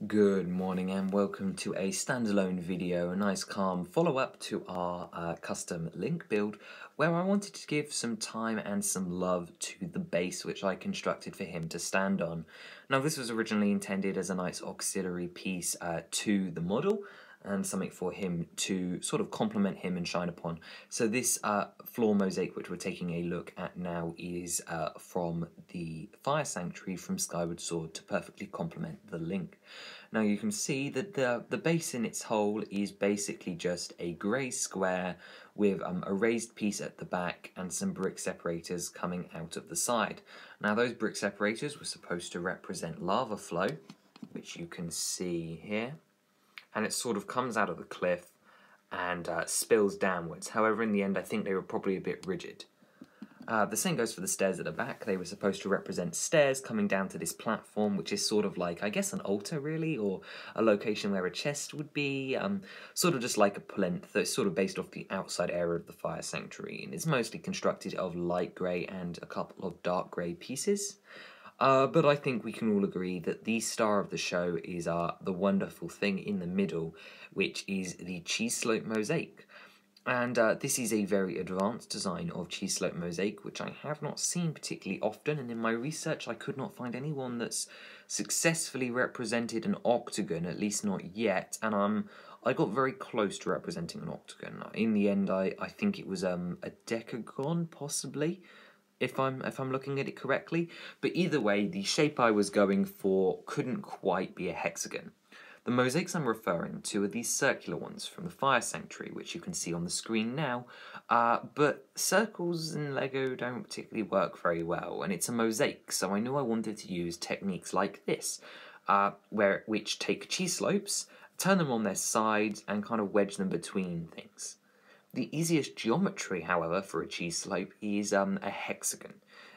Good morning and welcome to a standalone video, a nice calm follow-up to our custom link build where I wanted to give some time and some love to the base which I constructed for him to stand on. Now this was originally intended as a nice auxiliary piece to the model and something for him to sort of complement him and shine upon. So this floor mosaic which we're taking a look at now is from the Fire Sanctuary from Skyward Sword to perfectly complement the link. Now you can see that the base in its whole is basically just a grey square with a raised piece at the back and some brick separators coming out of the side. Now those brick separators were supposed to represent lava flow, which you can see here, and it sort of comes out of the cliff and spills downwards. However, in the end I think they were probably a bit rigid. The same goes for the stairs at the back. They were supposed to represent stairs coming down to this platform, which is sort of like, I guess, an altar, really, or a location where a chest would be, sort of just like a plinth. It's sort of based off the outside area of the Fire Sanctuary, and it's mostly constructed of light grey and a couple of dark grey pieces. But I think we can all agree that the star of the show is the wonderful thing in the middle, which is the cheese slope mosaic. And this is a very advanced design of cheese slope mosaic, which I have not seen particularly often, and in my research I could not find anyone that's successfully represented an octagon, at least not yet, and I got very close to representing an octagon. In the end, I think it was a decagon, possibly, if I'm looking at it correctly, but either way, the shape I was going for couldn't quite be a hexagon. The mosaics I'm referring to are these circular ones from the Fire Sanctuary, which you can see on the screen now, but circles in LEGO don't particularly work very well, and it's a mosaic, so I knew I wanted to use techniques like this, which take cheese slopes, turn them on their sides, and kind of wedge them between things. The easiest geometry, however, for a cheese slope is a hexagon.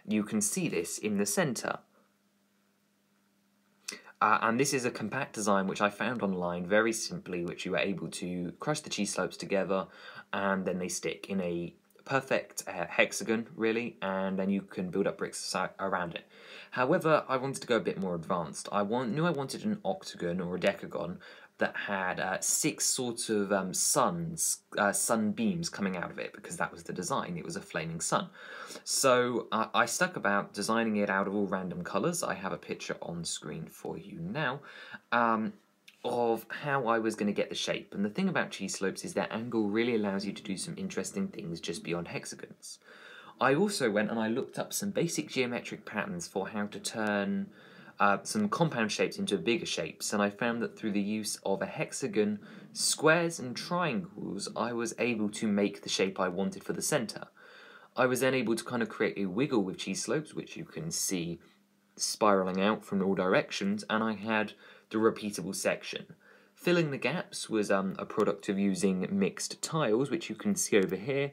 You can see this in the centre. And this is a compact design which I found online very simply, which you are able to crush the cheese slopes together and then they stick in a perfect hexagon, really, and then you can build up bricks around it. However, I wanted to go a bit more advanced. Knew I wanted an octagon or a decagon that had 6 sorts of sunbeams coming out of it, because that was the design. It was a flaming sun. So I stuck about designing it out of all random colours. I have a picture on screen for you now of how I was going to get the shape. And the thing about cheese slopes is their angle really allows you to do some interesting things just beyond hexagons. I also went and I looked up some basic geometric patterns for how to turn some compound shapes into bigger shapes, and I found that through the use of a hexagon, squares and triangles, I was able to make the shape I wanted for the centre. I was then able to kind of create a wiggle with cheese slopes, which you can see spiralling out from all directions, and I had the repeatable section. Filling the gaps was a product of using mixed tiles, which you can see over here,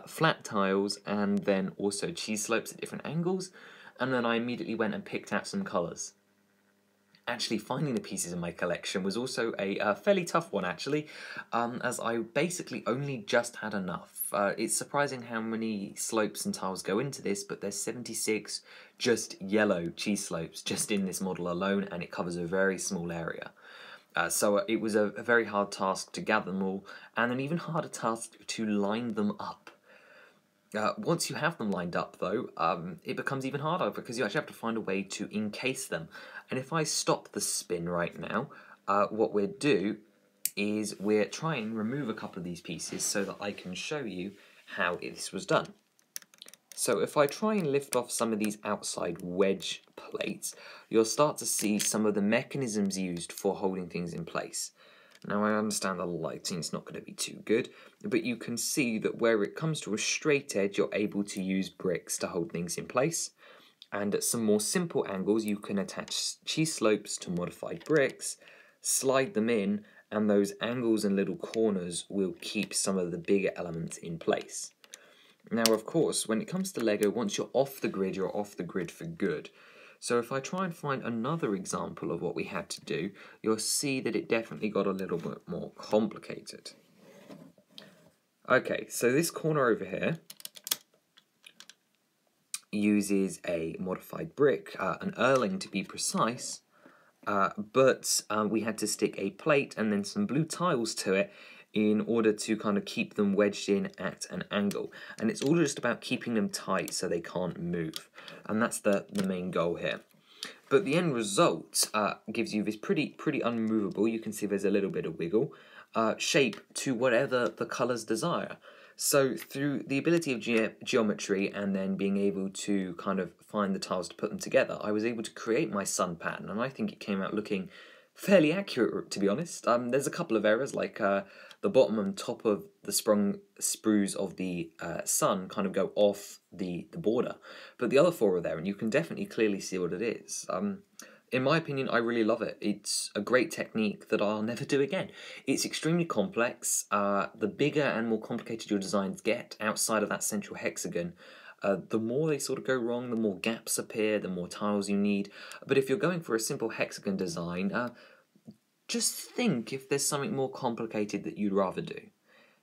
flat tiles, and then also cheese slopes at different angles. And then I immediately went and picked out some colours. Actually, finding the pieces in my collection was also a fairly tough one, actually, as I basically only just had enough. It's surprising how many slopes and tiles go into this, but there's 76 just yellow cheese slopes just in this model alone, and it covers a very small area. So it was a very hard task to gather them all, and an even harder task to line them up. Once you have them lined up, though, it becomes even harder because you actually have to find a way to encase them. And if I stop the spin right now, what we'll do is we'll try and remove a couple of these pieces so that I can show you how this was done. So if I try and lift off some of these outside wedge plates, you'll start to see some of the mechanisms used for holding things in place. Now I understand the lighting's not going to be too good, but you can see that where it comes to a straight edge, you're able to use bricks to hold things in place. And at some more simple angles, you can attach cheese slopes to modified bricks, slide them in, and those angles and little corners will keep some of the bigger elements in place. Now, of course, when it comes to LEGO, once you're off the grid, you're off the grid for good. So if I try and find another example of what we had to do, you'll see that it definitely got a little bit more complicated. Okay, so this corner over here uses a modified brick, an Erling to be precise, but we had to stick a plate and then some blue tiles to it in order to kind of keep them wedged in at an angle. And it's all just about keeping them tight so they can't move. And that's the main goal here. But the end result gives you this pretty unmovable, you can see there's a little bit of wiggle, shape to whatever the colours desire. So through the ability of geometry and then being able to kind of find the tiles to put them together, I was able to create my sun pattern, and I think it came out looking fairly accurate, to be honest. There's a couple of errors, like the bottom and top of the sprung sprues of the sun kind of go off the border, but the other four are there, and you can definitely clearly see what it is. In my opinion, I really love it. It's a great technique that I'll never do again. It's extremely complex. The bigger and more complicated your designs get outside of that central hexagon, the more they sort of go wrong, the more gaps appear, the more tiles you need. But if you're going for a simple hexagon design, just think if there's something more complicated that you'd rather do.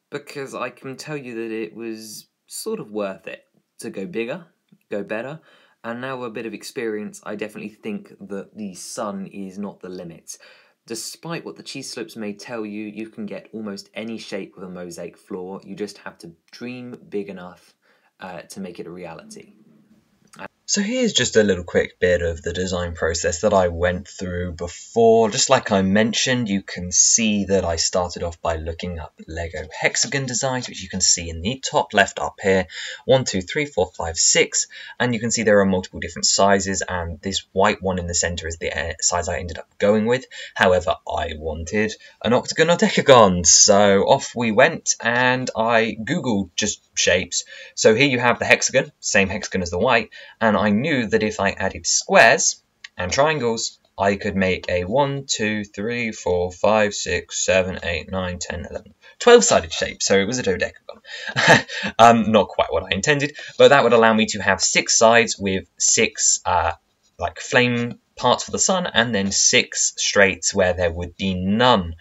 Because I can tell you that it was sort of worth it to go bigger, go better, and now with a bit of experience, I definitely think that the sun is not the limit. Despite what the cheese slopes may tell you, you can get almost any shape with a mosaic floor. You just have to dream big enough to make it a reality. So here's just a little quick bit of the design process that I went through before. Just like I mentioned, you can see that I started off by looking up Lego hexagon designs, which you can see in the top left up here. 1, 2, 3, 4, 5, 6. And you can see there are multiple different sizes, and this white one in the center is the size I ended up going with. However, I wanted an octagon or decagon, so off we went, and I googled just shapes. So here you have the hexagon, same hexagon as the white, and I knew that if I added squares and triangles, I could make a 1, 2, 3, 4, 5, 6, 7, 8, 9, 10, 11, 12-sided shape, so it was a dodecagon. Not quite what I intended, but that would allow me to have 6 sides with 6 like flame parts for the sun, and then 6 straights where there would be none.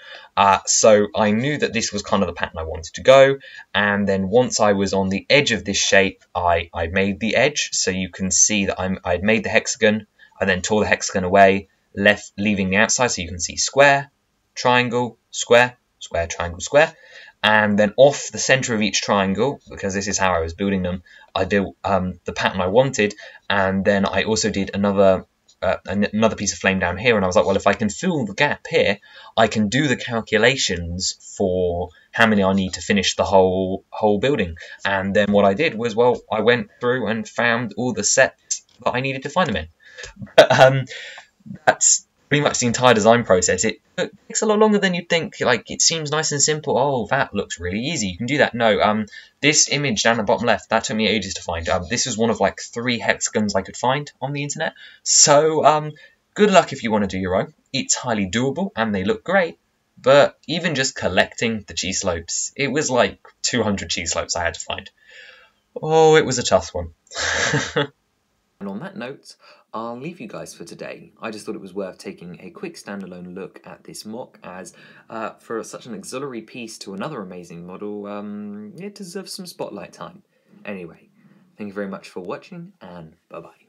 So I knew that this was kind of the pattern I wanted to go, and then once I was on the edge of this shape, I made the edge, so you can see that I'd made the hexagon, I then tore the hexagon away, leaving the outside, so you can see square, triangle, square, square, triangle, square, and then off the center of each triangle, because this is how I was building them, I built the pattern I wanted, and then I also did another piece of flame down here, and I was like, well, if I can fill the gap here, I can do the calculations for how many I need to finish the whole building. And then what I did was, well, I went through and found all the sets that I needed to find them in. But that's pretty much the entire design process. It takes a lot longer than you'd think. Like, it seems nice and simple. Oh, that looks really easy. You can do that. No, this image down the bottom left, that took me ages to find. This was one of like 3 hexagons I could find on the internet. So, good luck if you want to do your own. It's highly doable and they look great. But even just collecting the cheese slopes, it was like 200 cheese slopes I had to find. Oh, it was a tough one. And on that note, I'll leave you guys for today. I just thought it was worth taking a quick standalone look at this mock, as for such an auxiliary piece to another amazing model, it deserves some spotlight time. Anyway, thank you very much for watching, and bye-bye.